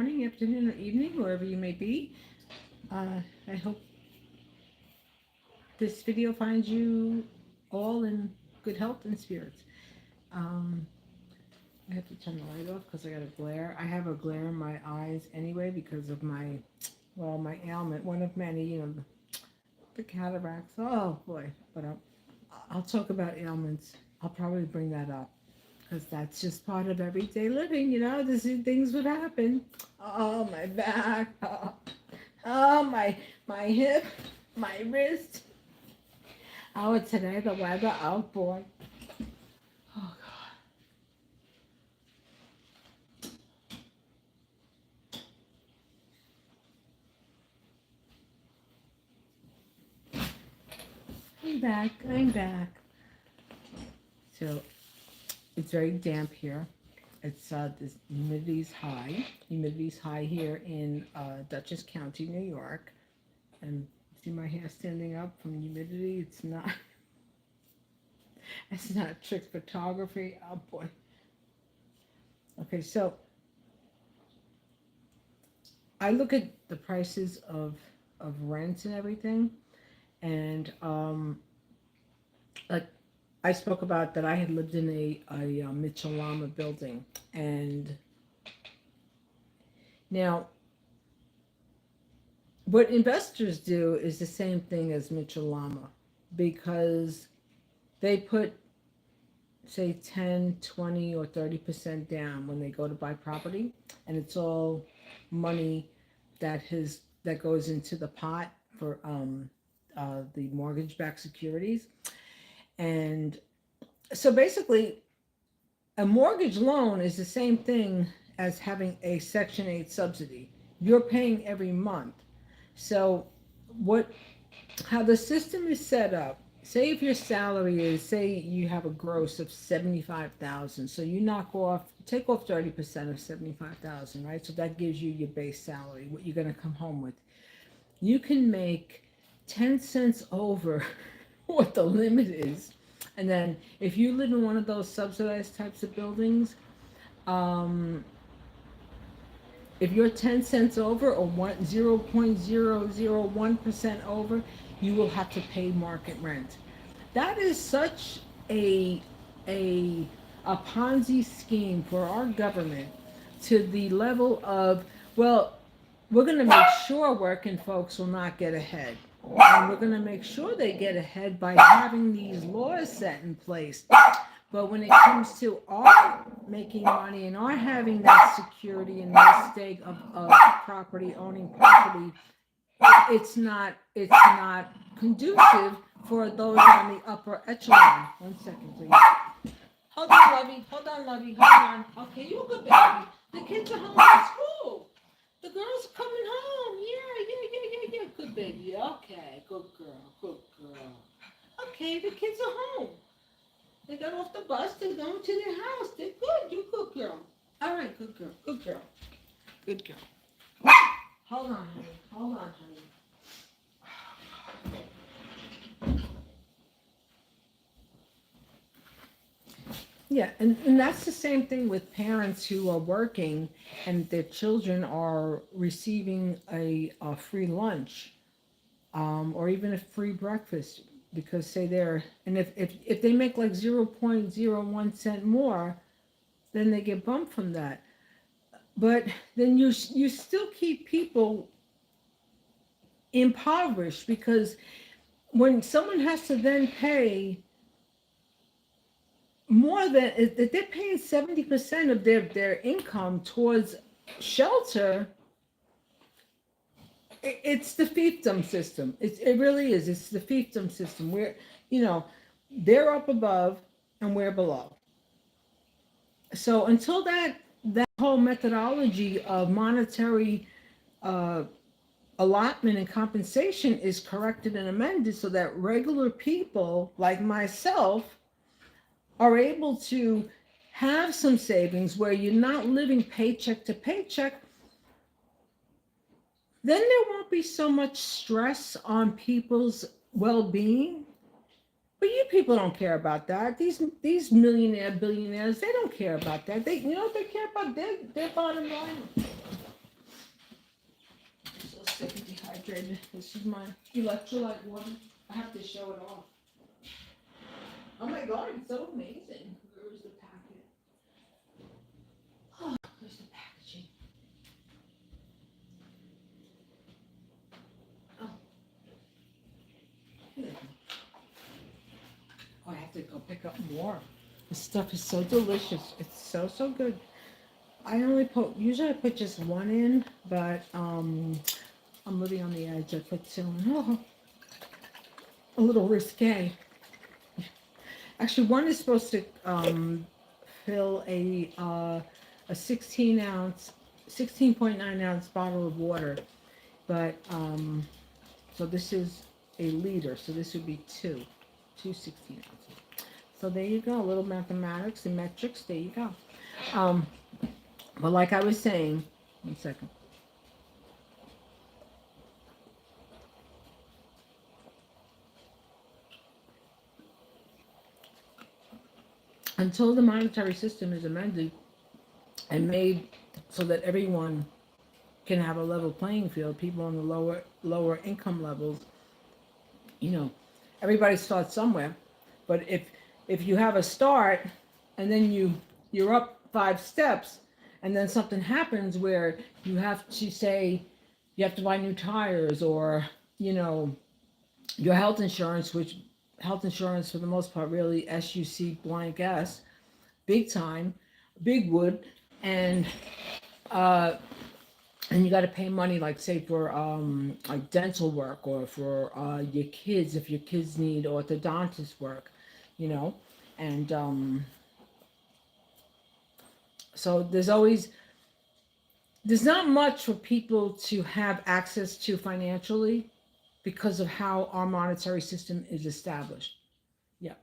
morning, afternoon, or evening, wherever you may be. I hope this video finds you all in good health and spirits. Um, I have to turn the light off because I got a glare. I have a glare in my eyes anyway because of my ailment, one of many, the cataracts. Oh boy, but I'll talk about ailments. I'll probably bring that up because that's just part of everyday living. Things would happen. Oh, my back. Oh, my hip, my wrist. Oh, today the weather. Oh boy. Oh God. I'm back. I'm back. So it's very damp here. It's this humidity's high. Humidity's high here in Dutchess County, New York. And see my hair standing up from humidity. It's not. It's not trick photography. Oh boy. Okay, so I look at the prices of rent and everything, and like I spoke about that I had lived in a Mitchell Lama building, and now what investors do is the same thing as Mitchell Lama, because they put say 10, 20, or 30% down when they go to buy property, and it's all money that goes into the pot for the mortgage-backed securities. And so basically, a mortgage loan is the same thing as having a Section 8 subsidy. You're paying every month. So how the system is set up, say if your salary is, say you have a gross of 75,000, so you take off 30% of 75,000, right? So that gives you your base salary, what you're going to come home with. You can make 10 cents over what the limit is. And then if you live in one of those subsidized types of buildings, if you're 10 cents over or 0.001% over, you will have to pay market rent. That is such a a a Ponzi scheme for our government, to the level of, well, we're going to make sure working folks will not get ahead. And we're going to make sure they get ahead by having these laws set in place. But when it comes to our making money and our having that security and that stake of property, owning property, it's not conducive for those on the upper echelon. 1 second, please. Hold on, Lovey. Hold on, Lovey. Hold on. Okay, you a good baby. The kids are home from school. The girls are coming home. Yeah. Good baby. Okay, good girl. Good girl. Okay, the kids are home. They got off the bus. They're going to their house. They're good. You good girl. All right, good girl. Good girl. Good girl. Hold on, honey. Hold on, honey. Yeah, and that's the same thing with parents who are working and their children are receiving a free lunch, or even a free breakfast, because say and if they make like 0.01 cent more, then they get bumped from that. But then you still keep people impoverished, because when someone has to then pay more than, if they're paying 70% of their income towards shelter, it's the fiefdom system. It really is. It's the fiefdom system where, they're up above and we're below. So until that whole methodology of monetary allotment and compensation is corrected and amended, so that regular people like myself are able to have some savings where you're not living paycheck to paycheck, then there won't be so much stress on people's well-being. But you people don't care about that. These millionaire billionaires, they don't care about that. They, they care about their bottom line. dehydrated. This is my electrolyte water. I have to show it off. Oh my god, it's so amazing. Where is the packet? Oh, there's the packaging. Oh, here they go. Oh, I have to go pick up more. This stuff is so delicious. It's so, so good. Usually I put just one in, but I'm living on the edge. I put two in. Oh, a little risque. Actually, one is supposed to fill a 16.9 ounce bottle of water, but so this is a liter, so this would be two 16 ounces. So there you go, a little mathematics and metrics. There you go. But like I was saying, 1 second. Until the monetary system is amended and made so that everyone can have a level playing field, people on the lower income levels, everybody starts somewhere. But if you have a start and then you're up 5 steps, and then something happens where you have to say you have to buy new tires, or your health insurance, which health insurance for the most part really SUC blank S, big time, big wood, and you got to pay money, like say for like dental work, or for your kids if your kids need orthodontist work, and so there's not much for people to have access to financially because of how our monetary system is established. Yeah.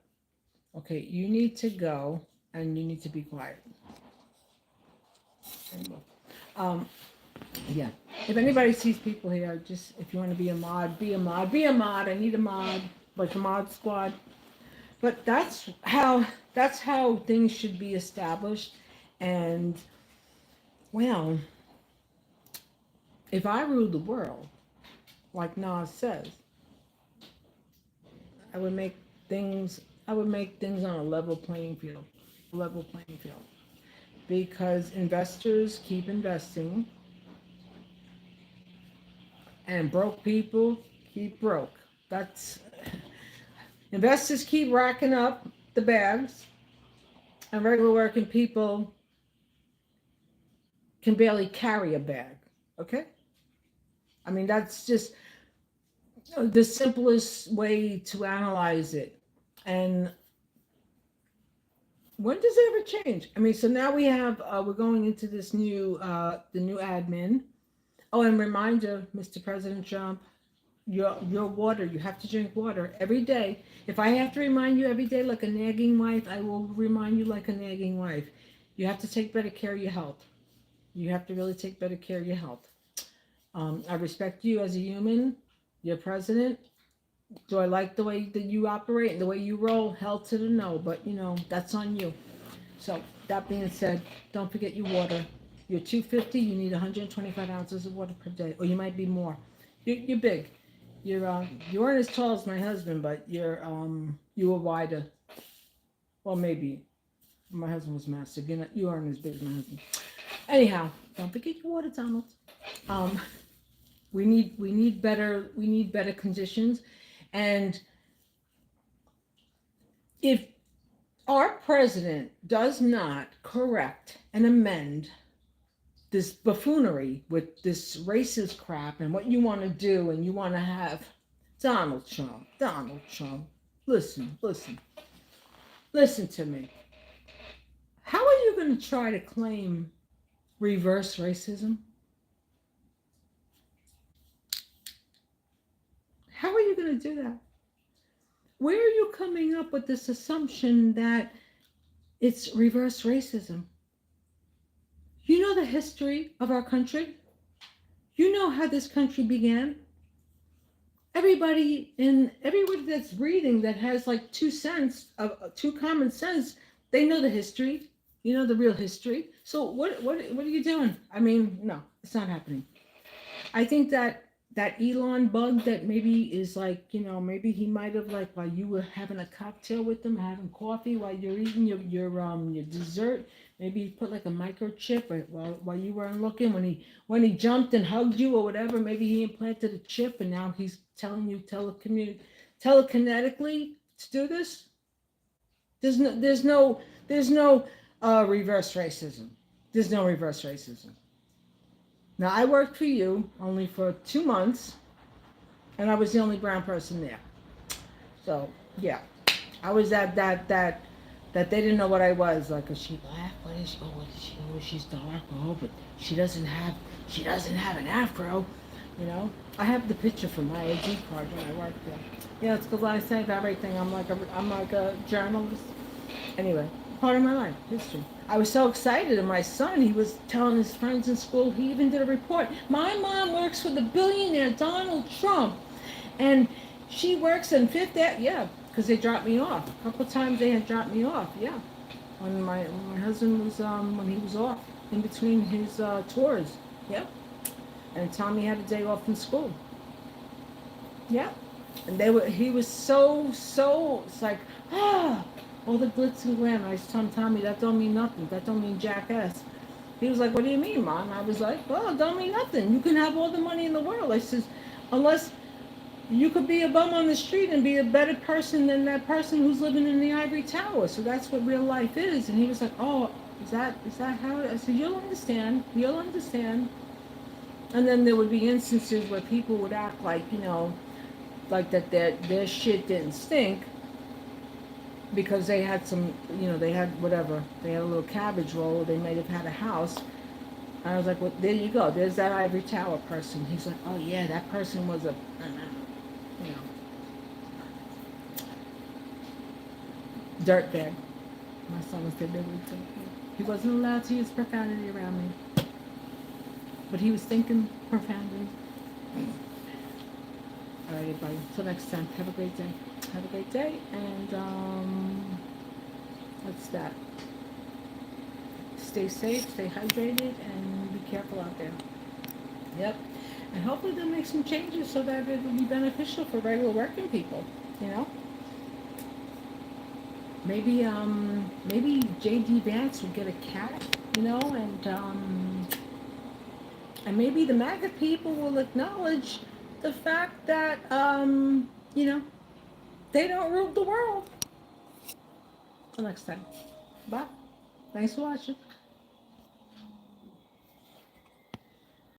Okay, you need to go and you need to be quiet. Yeah. If anybody sees people here, just if you want to be a mod, be a mod, be a mod. I need a mod, like a mod squad. But that's how things should be established. And well, if I ruled the world, like Nas says, I would make things on a level playing field. Because investors keep investing and broke people keep broke. Investors keep racking up the bags, and regular working people can barely carry a bag. Okay? I mean, that's just the simplest way to analyze it. And when does it ever change? I mean, so now we're going into this new, the new admin. Oh, and reminder, Mr. President Trump, your water, you have to drink water every day. If I have to remind you every day like a nagging wife, I will remind you like a nagging wife. You have to take better care of your health. You have to really take better care of your health. I respect you as a human. You're president. Do I like the way that you operate and the way you roll? Hell to the no, but that's on you. So that being said, don't forget your water. You're 250, you need 125 ounces of water per day, or you might be more. You're big. You aren't as tall as my husband, but you were wider. Well, maybe. My husband was massive. You aren't as big as my husband. Anyhow, don't forget your water, Donald. We need better conditions, and if our president does not correct and amend this buffoonery with this racist crap and what you want to do, and you want to have Donald Trump, listen to me. How are you going to try to claim reverse racism? How are you going to do that? Where are you coming up with this assumption that it's reverse racism? You know the history of our country? You know how this country began? Everybody that's reading that has like 2 common sense, they know the history. You know the real history. So what are you doing? I mean, no, it's not happening. I think that that Elon bug that maybe is like, maybe he might have, like, while you were having a cocktail with him, having coffee, while you're eating your dessert, maybe he put like a microchip, or while you weren't looking, when he jumped and hugged you or whatever, maybe he implanted a chip, and now he's telling you telekinetically to do this. There's no reverse racism. There's no reverse racism. Now, I worked for you only for 2 months, and I was the only brown person there. So yeah, I was that they didn't know what I was. Like, is she black? What is she? Oh, what is she? Oh, she's dark. Oh, but she doesn't have an afro. I have the picture from my AG card when I worked there. Yeah, it's because I save everything. I'm like a journalist. Anyway, part of my life, history. I was so excited, and my son, he was telling his friends in school, he even did a report. My mom works for the billionaire Donald Trump, and she works in Fifth Ave. Yeah, because they dropped me off. A couple of times they had dropped me off, yeah. When my husband was, when he was off, in between his tours, yeah. And Tommy had a day off from school, yeah. And he was so, it's like, ah, all the glitz and glam. I was telling Tommy, that don't mean nothing. That don't mean jackass. He was like, what do you mean, Mom? I was like, well, it don't mean nothing. You can have all the money in the world. I says, unless you could be a bum on the street and be a better person than that person who's living in the ivory tower. So that's what real life is. And he was like, oh, is that how I said, you'll understand. You'll understand. And then there would be instances where people would act like, like that their shit didn't stink because they had some, they had whatever, they had a little cabbage roll, or they might have had a house. And I was like, well, there you go. There's that ivory tower person. He's like, oh yeah, that person was a, you know, dirtbag. My son was there. He wasn't allowed to use profanity around me, but he was thinking profanity. All right, everybody. Until next time. Have a great day. Have a great day. And what's that? Stay safe, stay hydrated, and be careful out there. Yep. And hopefully they'll make some changes so that it will be beneficial for regular working people. You know. Maybe J.D. Vance will get a cat. And maybe the MAGA people will acknowledge the fact that they don't rule the world. Till next time. Bye. Thanks for watching.